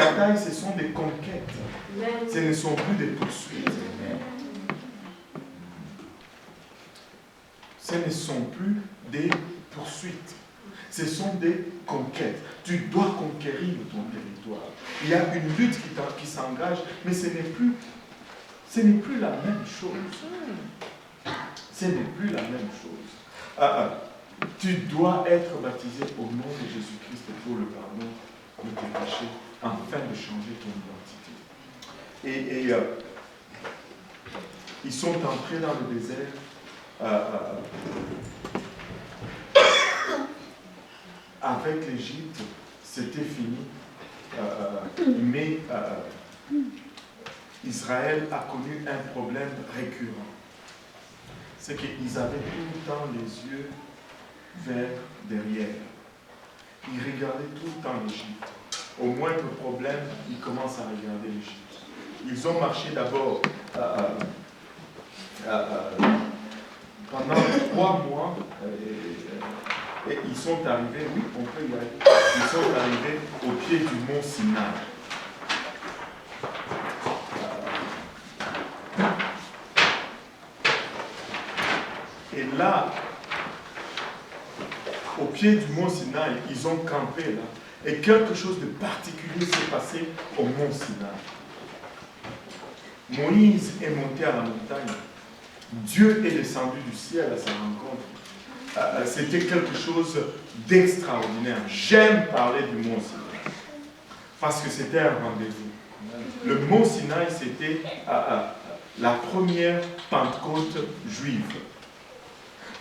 batailles, ce sont des conquêtes. Ce ne sont plus des poursuites. Ce ne sont plus des poursuites. Ce sont des conquêtes. Tu dois conquérir ton territoire. Il y a une lutte qui s'engage, mais ce n'est plus la même chose. Ce n'est plus la même chose. Tu dois être baptisé au nom de Jésus-Christ pour le pardon de tes péchés, afin de changer ton identité. Et ils sont entrés dans le désert. Avec l'Égypte, c'était fini. Mais Israël a connu un problème récurrent. C'est qu'ils avaient tout le temps les yeux vers derrière. Ils regardaient tout le temps l'Égypte. Au moindre problème, ils commencent à regarder l'Égypte. Ils ont marché d'abord pendant 3 mois. Et ils sont arrivés, oui, on peut y aller. Ils sont arrivés au pied du mont Sinaï. Et là, au pied du mont Sinaï, ils ont campé là. Et quelque chose de particulier s'est passé au mont Sinaï. Moïse est monté à la montagne. Dieu est descendu du ciel à sa rencontre. C'était quelque chose d'extraordinaire. J'aime parler du mont Sinaï parce que c'était un rendez-vous. Le mont Sinaï, c'était la première Pentecôte juive.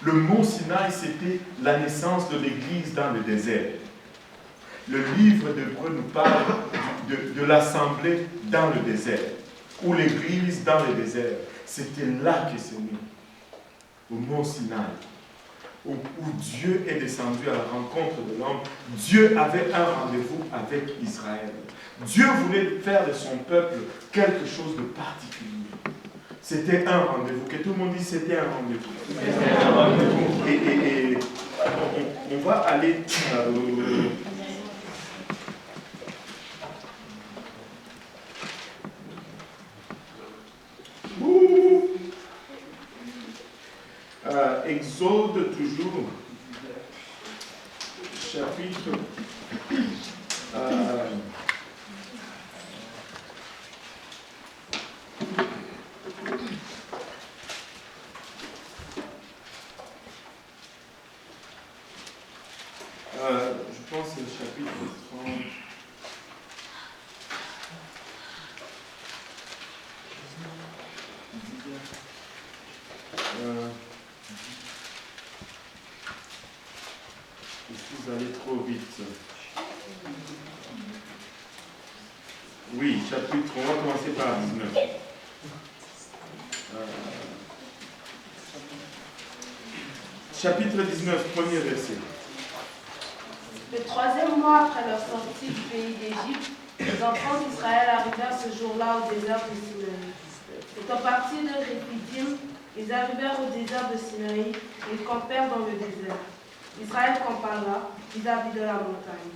Le mont Sinaï, c'était la naissance de l'Église dans le désert. Le livre d'Hébreux nous parle de l'assemblée dans le désert, ou l'Église dans le désert. C'était là que c'est né, au mont Sinaï. Où Dieu est descendu à la rencontre de l'homme. Dieu avait un rendez-vous avec Israël. Dieu voulait faire de son peuple quelque chose de particulier. C'était un rendez-vous. Que tout le monde dise c'était un rendez-vous. Et on va aller... Exode toujours, chapitre je pense que c'est le chapitre 30. Vous allez trop vite. Oui, chapitre, on va commencer par 19. Chapitre 19, premier verset. Le 3e mois après leur sortie du pays d'Égypte, les enfants d'Israël arrivèrent ce jour-là au désert de Sinaï. Étant partis de Réphidim, ils arrivèrent au désert de Sinaï et ils campèrent dans le désert. Israël campa là, vis-à-vis de la montagne.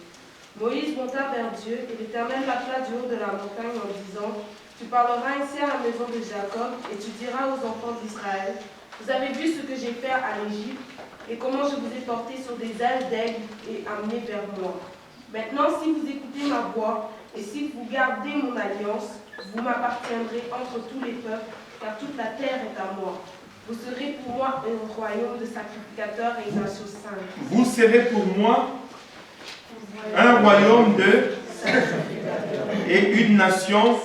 Moïse monta vers Dieu et l'Éternel l'appela du haut de la montagne en disant : Tu parleras ainsi à la maison de Jacob et tu diras aux enfants d'Israël : Vous avez vu ce que j'ai fait à l'Égypte et comment je vous ai porté sur des ailes d'aigle et amené vers moi. Maintenant, si vous écoutez ma voix et si vous gardez mon alliance, vous m'appartiendrez entre tous les peuples, car toute la terre est à moi. Vous serez pour moi un royaume de sacrificateurs et une nation sainte. Vous serez pour moi un royaume de et une nation.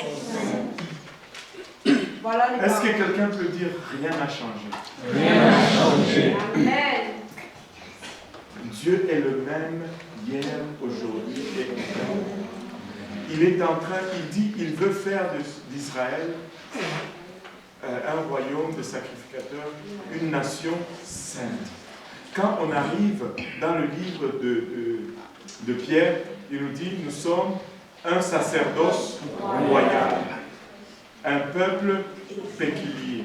Voilà les Est-ce que quelqu'un peut dire rien n'a changé? Rien n'a changé. Amen. Dieu est le même hier, aujourd'hui et demain. Il est en train, il dit, il veut faire d'Israël un royaume de sacrificateurs, une nation sainte. Quand on arrive dans le livre de Pierre, il nous dit, nous sommes un sacerdoce royal, un peuple péculier,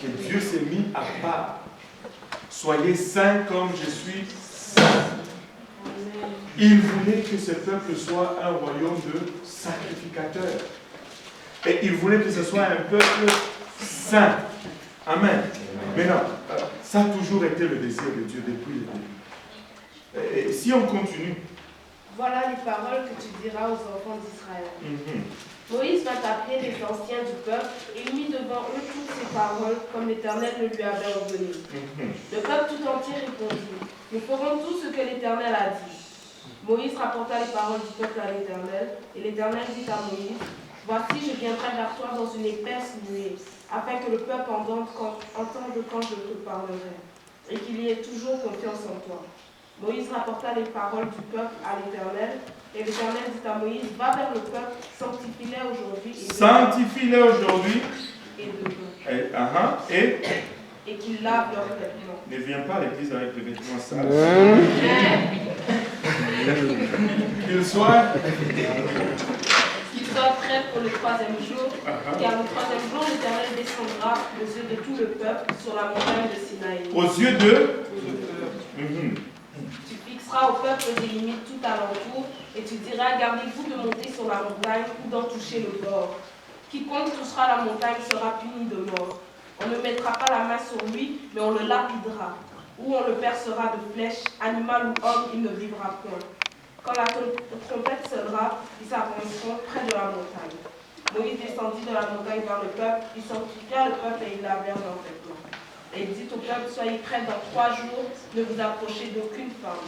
que Dieu s'est mis à part. Soyez saints comme je suis saint. Il voulait que ce peuple soit un royaume de sacrificateurs. Et il voulait que ce soit un peuple saint. Amen. Maintenant, ça a toujours été le désir de Dieu depuis le début. Et si on continue. Voilà les paroles que tu diras aux enfants d'Israël. Moïse vint appeler les anciens du peuple et mit devant eux toutes ces paroles comme l'Éternel le lui avait ordonné. Le peuple tout entier répondit, nous ferons tout ce que l'Éternel a dit. Moïse rapporta les paroles du peuple à l'Éternel, et l'Éternel dit à Moïse, voici je viendrai vers toi dans une épaisse nuée, afin que le peuple entende quand je te parlerai, et qu'il y ait toujours confiance en toi. Moïse rapporta les paroles du peuple à l'Éternel, et l'Éternel dit à Moïse, va vers le peuple, sanctifie-les aujourd'hui. Sanctifie-les aujourd'hui. Et demain. Et qu'ils lavent leurs vêtements. Ne viens pas à l'église avec les vêtements sales. Qu'ils soient prêts pour le troisième jour, car le troisième jour, l'Éternel descendra aux yeux de tout le peuple sur la montagne de Sinaï. Aux yeux de Tu fixeras au peuple des limites tout alentour, et tu diras, gardez-vous de monter sur la montagne ou d'en toucher le bord. Quiconque touchera la montagne sera puni de mort. On ne mettra pas la main sur lui, mais on le lapidera, ou on le percera de flèches, animal ou homme, il ne vivra point. Quand la trompette sonnera, ils s'avanceront près de la montagne. Moïse descendit de la montagne vers le peuple, il sanctifia le peuple et il lavèrent leurs vêtements. Et il dit au peuple, soyez prêts dans 3 jours, ne vous approchez d'aucune femme.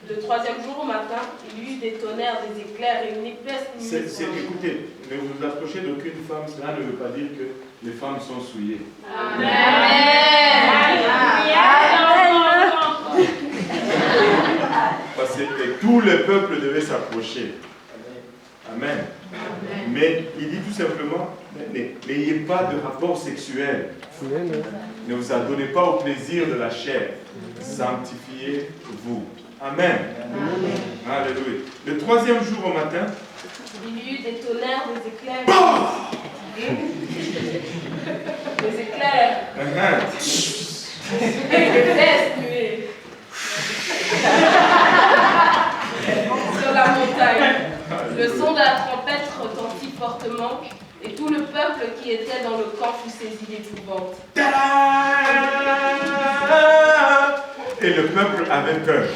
Le troisième jour au matin, il y eut des tonnerres, des éclairs et une épaisse nuée. Écoutez, ne vous approchez d'aucune femme, cela ne veut pas dire que les femmes sont souillées. Amen. Parce que tout le peuple devait s'approcher. Amen. Mais il dit tout simplement, n'ayez pas de rapport sexuel. Ne vous adonnez pas au plaisir de la chair. Sanctifiez-vous. Amen. Alléluia. Le troisième jour au matin, il y eut des tonnerres, des éclairs. Des éclairs. Des nuées. Sur la montagne. Le son de la trompette retentit fortement, et tout le peuple qui était dans le camp fut saisi d'épouvante. Et le peuple avait peur.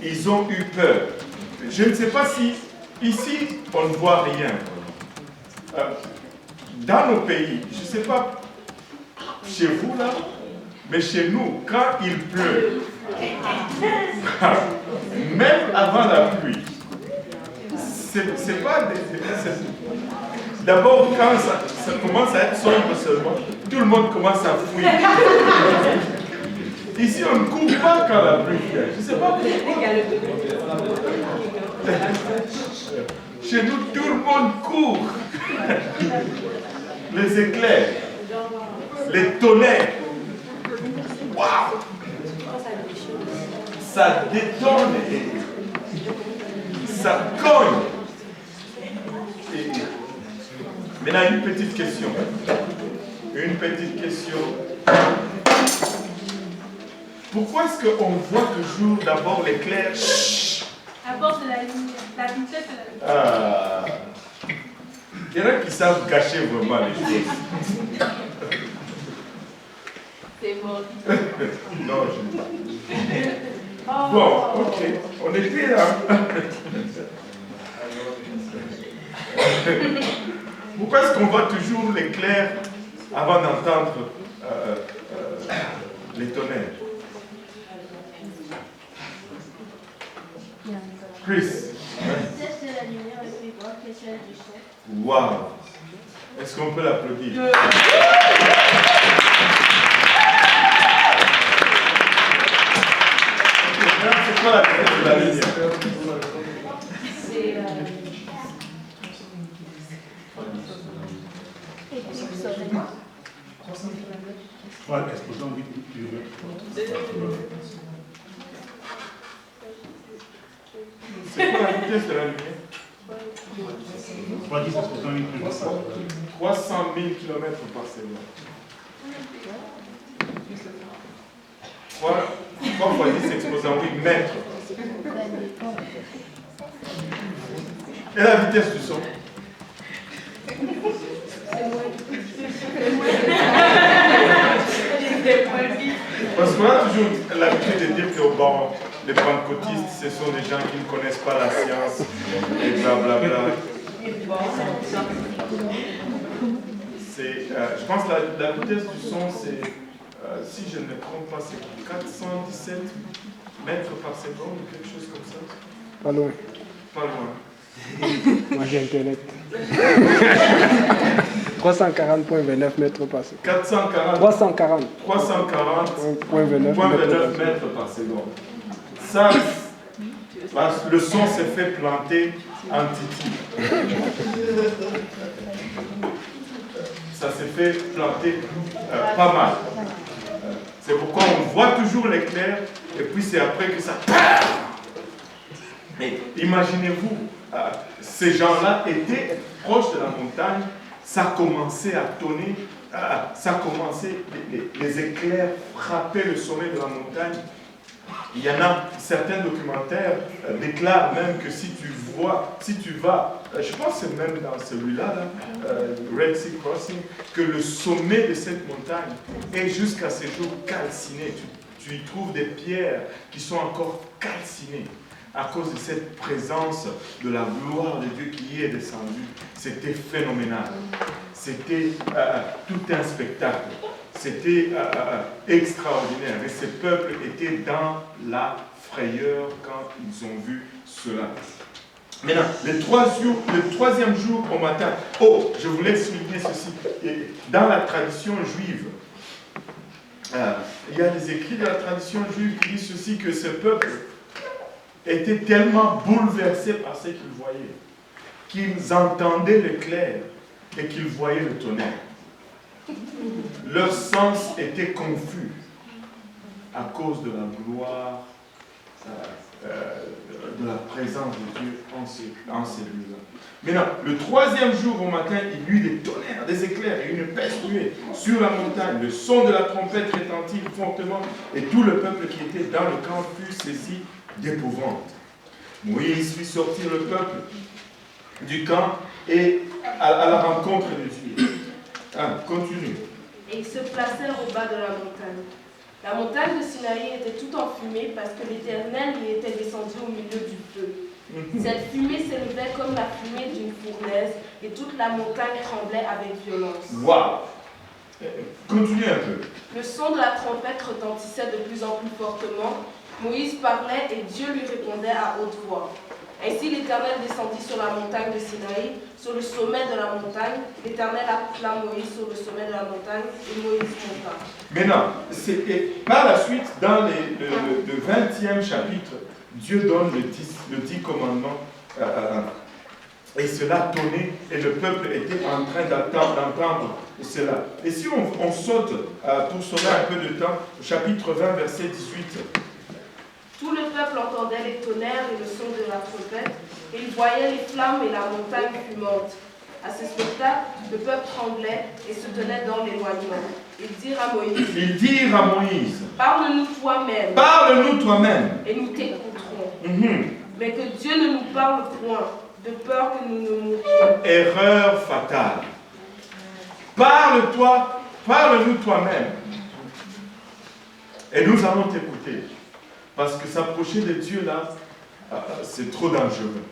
Ils ont eu peur. Je ne sais pas si ici on ne voit rien. Dans nos pays, je ne sais pas chez vous là, mais chez nous, quand il pleut, même avant la pluie, c'est pas d'abord quand ça commence à être sombre seulement, tout le monde commence à fuir. Ici, on ne court pas quand la pluie vient. Je ne sais pas pourquoi. Chez nous, tout le monde court. Les éclairs, les tonnerres. Waouh! Ça détonne et ça cogne. Maintenant, une petite question. Une petite question. Pourquoi est-ce qu'on voit toujours d'abord l'éclair? À cause de la lumière, la vitesse de la lumière. Il y en a qui savent gâcher vraiment les choses. C'est bon. Non, je... Bon, ok. On était là. Pourquoi est-ce qu'on voit toujours l'éclair avant d'entendre les tonnerres? Chris. La vitesse de la lumière est plus grande que celle du son. Waouh! Est-ce qu'on peut l'applaudir? C'est quoi la vitesse de la lumière? C'est... Exposant 8 km. C'est quoi la vitesse de la lumière? 300 000 km par seconde. 3 fois 10 exposant 8 mètres. Et la vitesse du son? Parce qu'on a toujours l'habitude de dire que bon, les pentecôtistes, ce sont des gens qui ne connaissent pas la science et blablabla. Je pense que la vitesse du son, c'est, si je ne me trompe pas, c'est 417 mètres par seconde ou quelque chose comme ça. Pas loin. Pas loin. Moi j'ai Internet. 340.29 mètres par seconde. 340. 340.29 mètres par seconde. Ça, le son s'est fait planter en titi. Ça s'est fait planter pas mal. C'est pourquoi on voit toujours l'éclair et puis c'est après que ça... Mais imaginez-vous, ces gens-là étaient proches de la montagne, ça commençait à tonner, ça commençait, les éclairs frappaient le sommet de la montagne. Il y en a, certains documentaires déclarent même que si tu vas, je pense que c'est même dans celui-là, Red Sea Crossing, que le sommet de cette montagne est jusqu'à ces jours calciné. Tu y trouves des pierres qui sont encore calcinées à cause de cette présence de la gloire de Dieu qui y est descendue. C'était phénoménal. C'était tout un spectacle. C'était extraordinaire. Et ces peuples étaient dans la frayeur quand ils ont vu cela. Maintenant, le troisième jour au matin, je voulais souligner ceci. Dans la tradition juive, il y a des écrits de la tradition juive qui disent ceci, que ce peuple était tellement bouleversé par ce qu'ils voyaient, qu'ils entendaient l'éclair et qu'ils voyaient le tonnerre. Leur sens était confus à cause de la gloire, de la présence de Dieu en ces lieux-là. Maintenant, le troisième jour au matin, il y eut des tonnerres, des éclairs et une épaisse nuée sur la montagne. Le son de la trompette retentit fortement et tout le peuple qui était dans le camp fut saisi d'épouvante. Moïse fit sortir le peuple du camp et à la rencontre de Dieu. Continue. Et ils se placèrent au bas de la montagne. La montagne de Sinaï était tout en fumée parce que l'Éternel y était descendu au milieu du feu. Cette fumée s'élevait comme la fumée d'une fournaise et toute la montagne tremblait avec violence. Waouh! Continue un peu. Le son de la trompette retentissait de plus en plus fortement. Moïse parlait et Dieu lui répondait à haute voix. Ainsi l'Éternel descendit sur la montagne de Sinaï, sur le sommet de la montagne. L'Éternel appela Moïse sur le sommet de la montagne et Moïse monta. Maintenant, par la suite, dans le 20e chapitre, Dieu donne le 10 commandements et cela tonnait et le peuple était en train d'entendre cela. Et si on saute, pour sauver un peu de temps, au chapitre 20, verset 18. Tout le peuple entendait les tonnerres et le son de la trompette, et il voyait les flammes et la montagne fumante. À ce spectacle, le peuple tremblait et se tenait dans l'éloignement. Ils dirent à Moïse, Parle-nous toi-même. Parle-nous toi-même. Et nous t'écouterons. Mais que Dieu ne nous parle point, de peur que nous ne mourions. Erreur fatale. Parle-nous toi-même. Et nous allons t'écouter. Parce que s'approcher de Dieu là, c'est trop dangereux.